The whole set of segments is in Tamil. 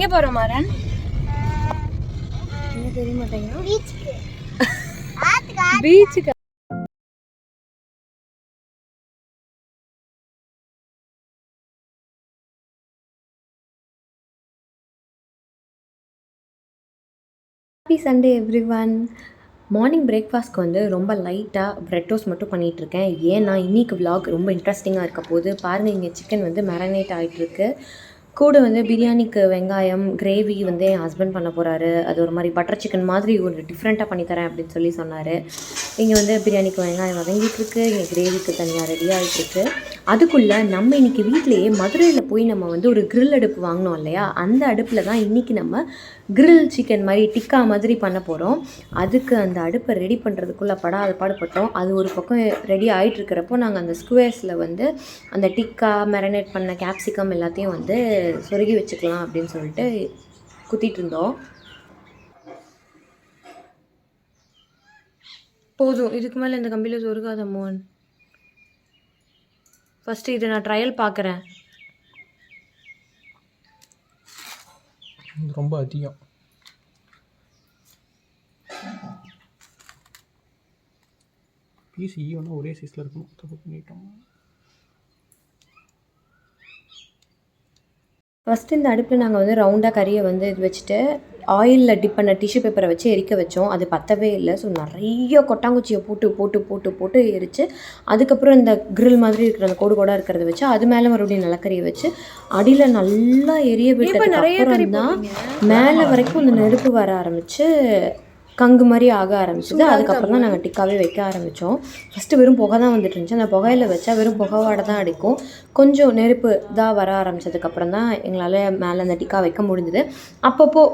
எங்கே போகிறோம் மாறன்? என்ன தெரிய மாட்டேங்க. பீச்சுக்கு. Happy Sunday everyone. Morning பிரேக்ஃபாஸ்ட்க்கு வந்து ரொம்ப லைட்டாக பிரெட் டோஸ்ட் மட்டும் பண்ணிகிட்ருக்கேன். ஏன்னா இன்றைக்கி விலாக் ரொம்ப இன்ட்ரெஸ்டிங்காக இருக்க போது. பாருங்கள், இங்கே சிக்கன் வந்து மேரினேட் ஆகிட்டுருக்கு. கூட வந்து பிரியாணிக்கு வெங்காயம் கிரேவி வந்து என் ஹஸ்பண்ட் பண்ண போகிறாரு. அது ஒரு மாதிரி பட்டர் சிக்கன் மாதிரி ஒரு டிஃப்ரெண்ட்டாக பண்ணித்தரேன் அப்படின்னு சொல்லி சொன்னார். இங்கே வந்து பிரியாணிக்கு வெங்காயம் வதங்கிட்டுருக்கு, இங்கே கிரேவிக்கு தனியாக ரெடி ஆகிட்டுருக்கு. அதுக்குள்ளே நம்ம இன்றைக்கி வீட்டிலையே மதுரையில் போய் நம்ம வந்து ஒரு கிரில் அடுப்பு வாங்கினோம் இல்லையா, அந்த அடுப்பில் தான் இன்றைக்கி நம்ம கிரில் சிக்கன் மாதிரி டிக்கா மாதிரி பண்ண போகிறோம். அதுக்கு அந்த அடுப்பை ரெடி பண்ணுறதுக்குள்ளே பாடுபட்டோம். அது ஒரு பக்கம் ரெடி ஆகிட்டுருக்கிறப்போ நாங்கள் அந்த ஸ்குவேர்ஸில் வந்து அந்த டிக்கா மேரினேட் பண்ண கேப்சிகம் எல்லாத்தையும் வந்து சொருகி வச்சுக்கலாம் அப்படின்னு சொல்லிட்டு குத்திட்டு இருந்தோம். போதும், இதுக்கு மேலே இந்த கம்பியில் சொருகாத மோன். ஃபஸ்ட்டு இதை நான் ட்ரையல் பார்க்குறேன். ரொம்ப அதிகம். பீஸ் ஈவனாக ஒரே சைஸில் இருக்கணும். தப்பு பண்ணிட்டோம். ஃபஸ்ட்டு இந்த அடுப்பில் நாங்கள் வந்து ரவுண்டாக கறியை வந்து இது வச்சுட்டு ஆயிலில் டிப் பண்ண டிஷ்யூ பேப்பரை வச்சு எரிக்க வச்சோம். அது பற்றவே இல்லை. ஸோ நிறைய கொட்டாங்குச்சியை போட்டு போட்டு போட்டு போட்டு எரித்து அதுக்கப்புறம் இந்த கிரில் மாதிரி இருக்கிற அந்த கோடு கோடாக இருக்கிறத வச்சு அது மேலே மறுபடியும் நிலக்கறியை வச்சு அடியில் நல்லா எரிய விட்டு நிறைய தான் மேலே வரைக்கும் அந்த நெருப்பு வர ஆரம்பித்து கங்கு மாதிரி ஆக ஆரம்பிச்சிது. அதுக்கப்புறம் தான் நாங்கள் டிக்காவே வைக்க ஆரம்பித்தோம். ஃபஸ்ட்டு வெறும் புகை தான் வந்துட்டு இருந்துச்சு. அந்த புகையில் வச்சா வெறும் புகைவாடை தான் அடிக்கும். கொஞ்சம் நெருப்பு தான் வர ஆரம்பித்ததுக்கப்புறம் தான் எங்களால் மேலே அந்த டிக்கா வைக்க முடிஞ்சுது. அப்பப்போ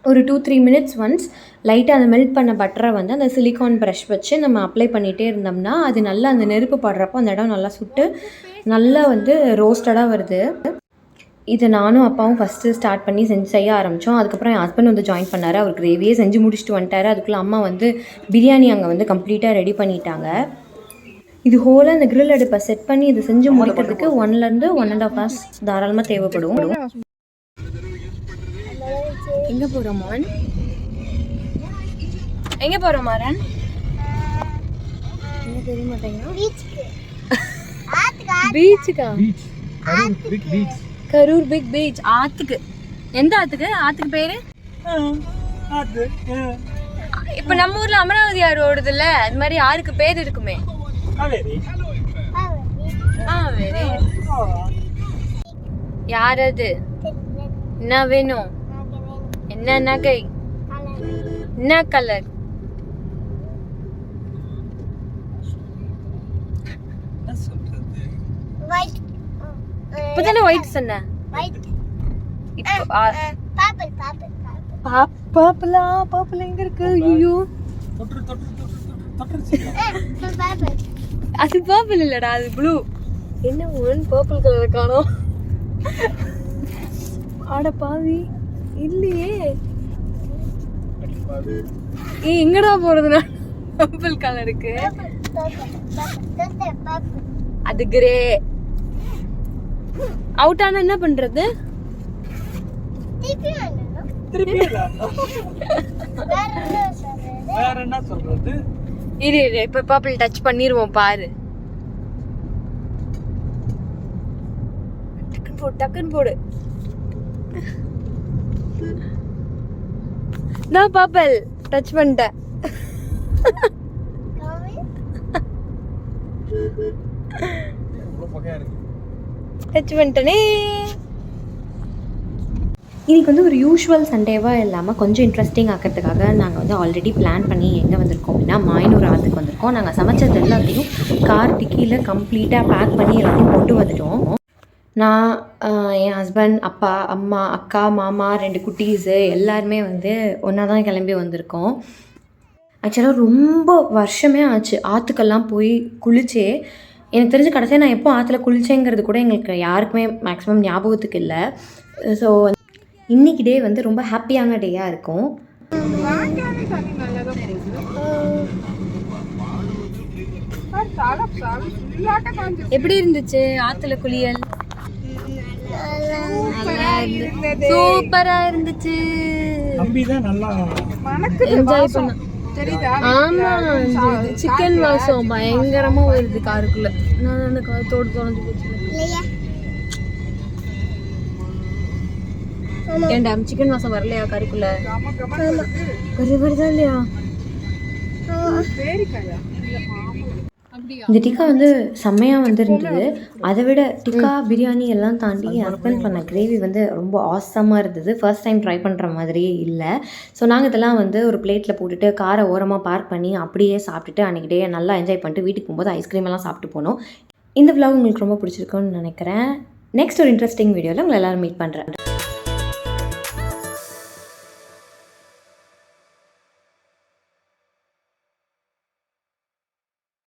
ஒரு 2-3 மினிட்ஸ் ஒன்ஸ் லைட்டாக அந்த மெல்ட் பண்ண பட்டரை வந்து அந்த சிலிக்கான் ப்ரஷ் வச்சு நம்ம அப்ளை பண்ணிகிட்டே இருந்தோம்னா அது நல்லா அந்த நெருப்பு படுறப்போ அந்த இடம் நல்லா சுட்டு நல்லா வந்து ரோஸ்டடாக வருது. இதை நானும் அப்பாவும் ஃபஸ்ட்டு ஸ்டார்ட் பண்ணி செய்ய ஆரம்பித்தோம். அதுக்கப்புறம் என் ஹஸ்பண்ட் வந்து ஜாயின் பண்ணார். அவர் கிரேவியே செஞ்சு முடிச்சுட்டு வந்துட்டார். அதுக்குள்ளே அம்மா வந்து பிரியாணி அங்கே வந்து கம்ப்ளீட்டாக ரெடி பண்ணிட்டாங்க. இது ஹோலாக இந்த கிரில் அடுப்பை செட் பண்ணி இதை செஞ்சு முடிக்கிறதுக்கு 1 to 1.5 hours தாராளமாக தேவைப்படும். எங்கே போகிறோம் மாறன்? எங்கே போகிறோம் மாறன்? என்ன தெரிய மாட்டேங்க. பீச்சுக்கா? Karur big beach. ஆத்துக்கு. எந்த ஆத்துக்கு? ஆத்துக்கு பேரு இப்ப நம்ம ஊர்ல அமராவதி ஆறு ஓடுது இல்ல, அது மாதிரி ஆறுக்கு பேர் இருக்குமே. யாரது? என்ன வேணும்? என்ன நகை? என்ன கலர்? இப்பதானே ஒயிட் சொன்ன. பாப்பிள் எங்க இருக்கு? ஐயோ, அது பாப்பிள் இல்லடா, அது ப்ளூ. என்ன ஒன் பர்பிள் கலர் காணோம்? ஆட பாவி இல்லையே. எங்கடா போறதுனா பர்பிள் கலருக்கு? அது கிரே. அவுட் ஆனா என்ன பண்றது? வேற என்ன சொல்றது? இரு இப்ப பர்பிள் டச் பண்ணிருவோம் பாரு. டக்குன்னு போடு. நான் பர்பிள் டச் பண்ணிட்டேன். டச் பண்ணிட்டனே. இன்னைக்கு வந்து ஒரு யூஷுவல் சண்டேவாக இல்லாமல் கொஞ்சம் இன்ட்ரெஸ்டிங் ஆக்கிறதுக்காக நாங்கள் வந்து ஆல்ரெடி பிளான் பண்ணி எங்கே வந்திருக்கோம் அப்படின்னா மாயனூர் ஆற்றுக்கு வந்திருக்கோம். நாங்கள் சமைச்சது எல்லாத்தையும் கார் டிக்கியில் கம்ப்ளீட்டாக பேக் பண்ணி எல்லாத்தையும் கொண்டு வந்துட்டோம். நான், என் ஹஸ்பண்ட், அப்பா, அம்மா, அக்கா, மாமா, 2 குட்டீஸு எல்லாருமே வந்து ஒன்றா தான் கிளம்பி வந்திருக்கோம். ஆக்சுவலாக ரொம்ப வருஷமே ஆச்சு ஆற்றுக்கெல்லாம் போய் குளிச்சே. எனக்கு தெரிஞ்ச கடைசியாக நான் எப்போ ஆற்றுல குளிச்சேங்கிறது கூட எங்களுக்கு யாருக்குமே மேக்ஸிமம் ஞாபகத்துக்கு இல்லை. ஸோ இன்றைக்கி டே வந்து ரொம்ப ஹாப்பியான டேயாக இருக்கும். எப்படி இருந்துச்சு ஆற்றுல குளியல்? சூப்பரா இருந்துச்சு. தம்பி தான் நல்லா என்ஜாய் பண்ண. ஆமா, சிக்கன் வாசம் பயங்கரமா வருது காருக்குள்ள. நான் அந்த காத்தோடு தொலைஞ்சு போச்சு. ஏன்டா சிக்கன் வாசம் வரலையா காருக்குள்ள? வருதா இல்லையா? இந்த டிக்கா வந்து செம்மையாக வந்துருந்தது. அதை விட டிக்கா பிரியாணி எல்லாம் தாண்டி என் ஹஸ்பண்ட் பண்ண கிரேவி வந்து ரொம்ப ஆசமாக இருந்தது. ஃபர்ஸ்ட் டைம் ட்ரை பண்ணுற மாதிரியே இல்லை. ஸோ நாங்கள் இதெல்லாம் வந்து ஒரு பிளேட்டில் போட்டுட்டு காரை ஓரமாக பார்க் பண்ணி அப்படியே சாப்பிட்டுட்டு அன்றைக்கி டே நல்லா என்ஜாய் பண்ணிட்டு வீட்டுக்கு போகும்போது ஐஸ்கிரீம் எல்லாம் சாப்பிட்டு போனோம். இந்த vlog உங்களுக்கு ரொம்ப பிடிச்சிருக்குன்னு நினைக்கிறேன். நெக்ஸ்ட் ஒரு இன்ட்ரெஸ்டிங் வீடியோவில் உங்களை எல்லோரும் மீட் பண்ணுறேன்.